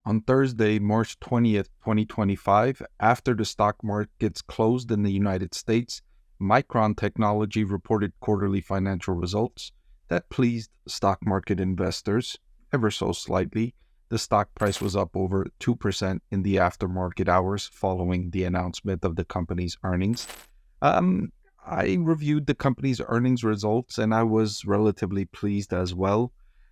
On Thursday, March 20th, 2025, after the stock markets closed in the United States, Micron Technology reported quarterly financial results that pleased stock market investors ever so slightly. The stock price was up over 2% in the aftermarket hours following the announcement of the company's earnings. I reviewed the company's earnings results and I was relatively pleased as well.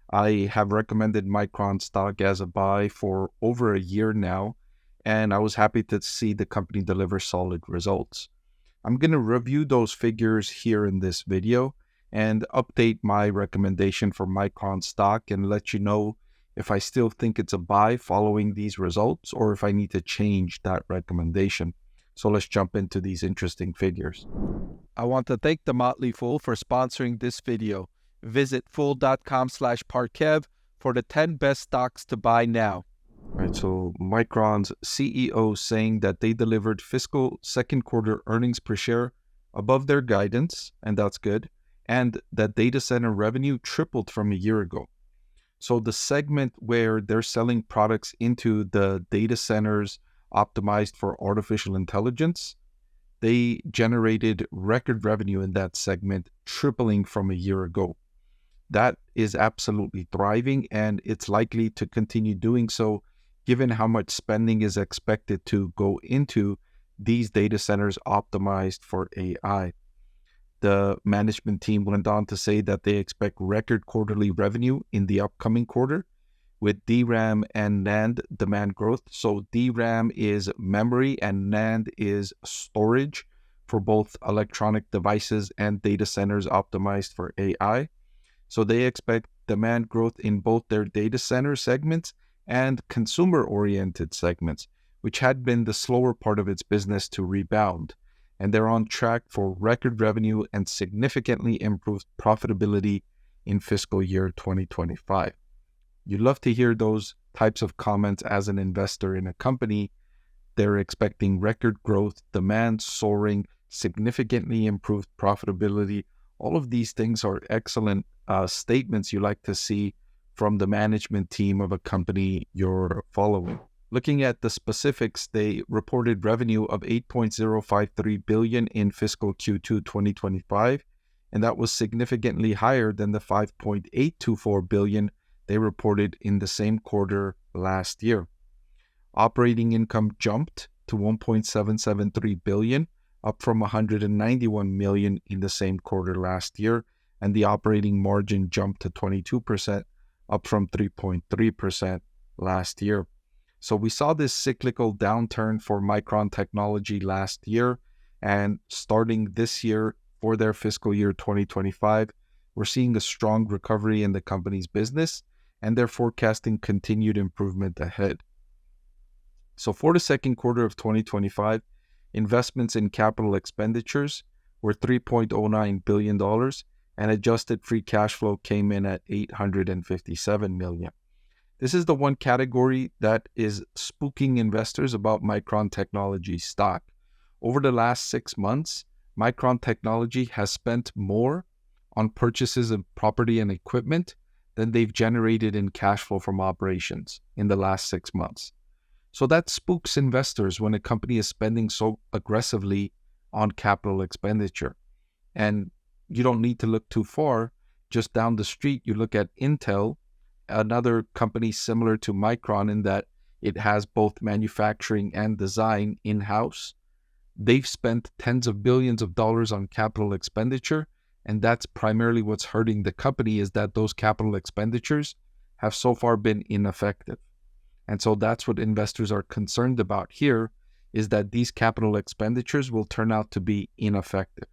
I have recommended Micron stock as a buy for over a year now, and I was happy to see the company deliver solid results. I'm going to review those figures here in this video and update my recommendation for Micron stock and let you know if I still think it's a buy following these results or if I need to change that recommendation. So let's jump into these interesting figures. I want to thank the Motley Fool for sponsoring this video. Visit fool.com/Parkev for the 10 best stocks to buy now. All right, so Micron's CEO saying that they delivered fiscal second quarter earnings per share above their guidance, and that's good, and that data center revenue tripled from a year ago. So the segment where they're selling products into the data centers optimized for artificial intelligence, they generated record revenue in that segment, tripling from a year ago. That is absolutely thriving, and it's likely to continue doing so given how much spending is expected to go into these data centers optimized for AI. The management team went on to say that they expect record quarterly revenue in the upcoming quarter with DRAM and NAND demand growth. So DRAM is memory and NAND is storage for both electronic devices and data centers optimized for AI. So they expect demand growth in both their data center segments and consumer-oriented segments, which had been the slower part of its business to rebound. And they're on track for record revenue and significantly improved profitability in fiscal year 2025. You love to hear those types of comments as an investor in a company. They're expecting record growth, demand soaring, significantly improved profitability. All of these things are excellent statements you like to see from the management team of a company you're following. Looking at the specifics, they reported revenue of $8.053 billion in fiscal Q2 2025, and that was significantly higher than the $5.824 billion they reported in the same quarter last year. Operating income jumped to $1.773 billion, up from $191 million in the same quarter last year, and the operating margin jumped to 22%, up from 3.3% last year. So we saw this cyclical downturn for Micron Technology last year, and starting this year for their fiscal year 2025, we're seeing a strong recovery in the company's business, and they're forecasting continued improvement ahead. So for the second quarter of 2025, investments in capital expenditures were $3.09 billion, and adjusted free cash flow came in at $857 million. This is the one category that is spooking investors about Micron Technology stock. Over the last 6 months, Micron Technology has spent more on purchases of property and equipment than they've generated in cash flow from operations in the last 6 months. So that spooks investors when a company is spending so aggressively on capital expenditure. And you don't need to look too far. Just down the street, you look at Intel, another company similar to Micron in that it has both manufacturing and design in-house. They've spent tens of billions of dollars on capital expenditure, and that's primarily what's hurting the company, is that those capital expenditures have so far been ineffective. And so that's what investors are concerned about here, is that these capital expenditures will turn out to be ineffective.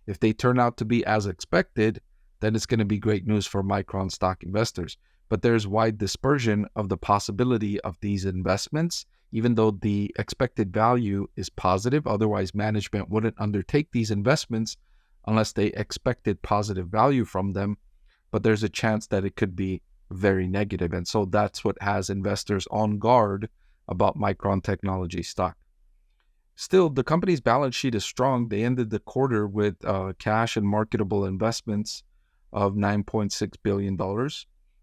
If they turn out to be as expected, then it's going to be great news for Micron stock investors. But there's wide dispersion of the possibility of these investments, even though the expected value is positive. Otherwise, management wouldn't undertake these investments unless they expected positive value from them. But there's a chance that it could be very negative. And so that's what has investors on guard about Micron Technology stock. Still, the company's balance sheet is strong. They ended the quarter with cash and marketable investments of $9.6 billion.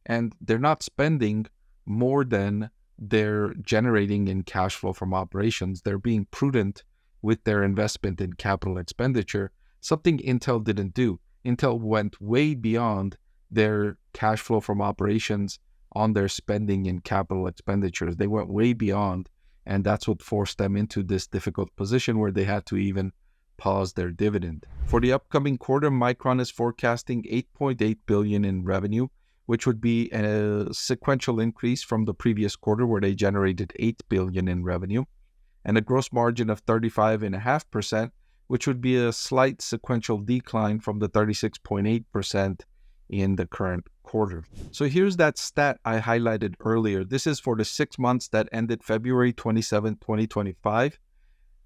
And they're not spending more than they're generating in cash flow from operations. They're being prudent with their investment in capital expenditure, something Intel didn't do. Intel went way beyond their cash flow from operations on their spending in capital expenditures. They went way beyond, and that's what forced them into this difficult position where they had to even pause their dividend. For the upcoming quarter, Micron is forecasting $8.8 billion in revenue, which would be a sequential increase from the previous quarter where they generated $8 billion in revenue, and a gross margin of 35.5%, which would be a slight sequential decline from the 36.8% in the current quarter. So here's that stat I highlighted earlier. This is for the 6 months that ended February 27, 2025.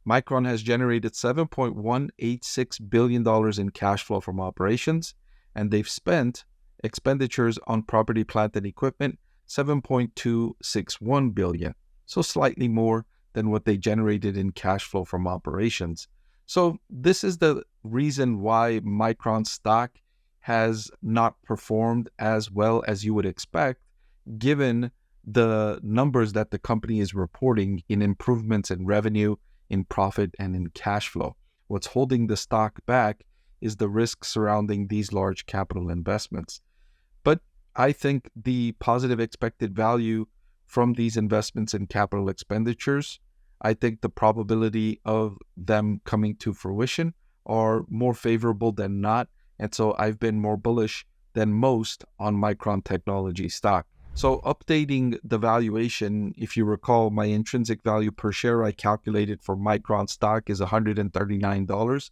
Micron has generated $7.186 billion in cash flow from operations, and they've spent expenditures on property, plant, and equipment, $7.261 billion. So slightly more than what they generated in cash flow from operations. So this is the reason why Micron's stock has not performed as well as you would expect, given the numbers that the company is reporting in improvements in revenue, in profit, and in cash flow. What's holding the stock back is the risk surrounding these large capital investments. But I think the positive expected value from these investments in capital expenditures, I think the probability of them coming to fruition are more favorable than not. And so I've been more bullish than most on Micron Technology stock. So updating the valuation, if you recall, my intrinsic value per share I calculated for Micron stock is $139.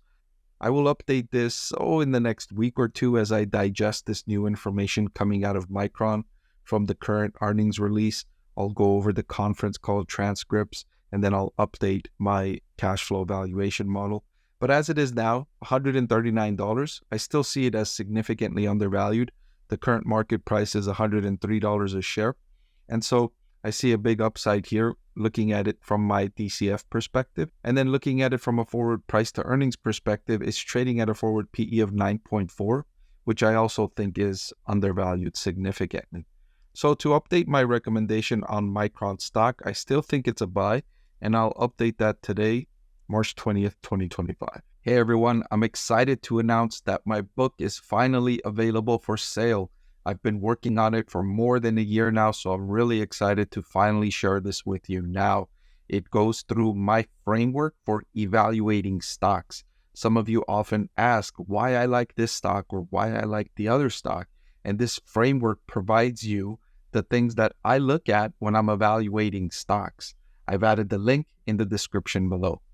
I will update this in the next week or two as I digest this new information coming out of Micron from the current earnings release. I'll go over the conference call transcripts, and then I'll update my cash flow valuation model. But as it is now, $139, I still see it as significantly undervalued. The current market price is $103 a share. And so I see a big upside here looking at it from my DCF perspective. And then looking at it from a forward price to earnings perspective, it's trading at a forward PE of 9.4, which I also think is undervalued significantly. So to update my recommendation on Micron stock, I still think it's a buy, and I'll update that today, March 20th, 2025. Hey everyone, I'm excited to announce that my book is finally available for sale. I've been working on it for more than a year now, so I'm really excited to finally share this with you now. It goes through my framework for evaluating stocks. Some of you often ask why I like this stock or why I like the other stock, and this framework provides you the things that I look at when I'm evaluating stocks. I've added the link in the description below.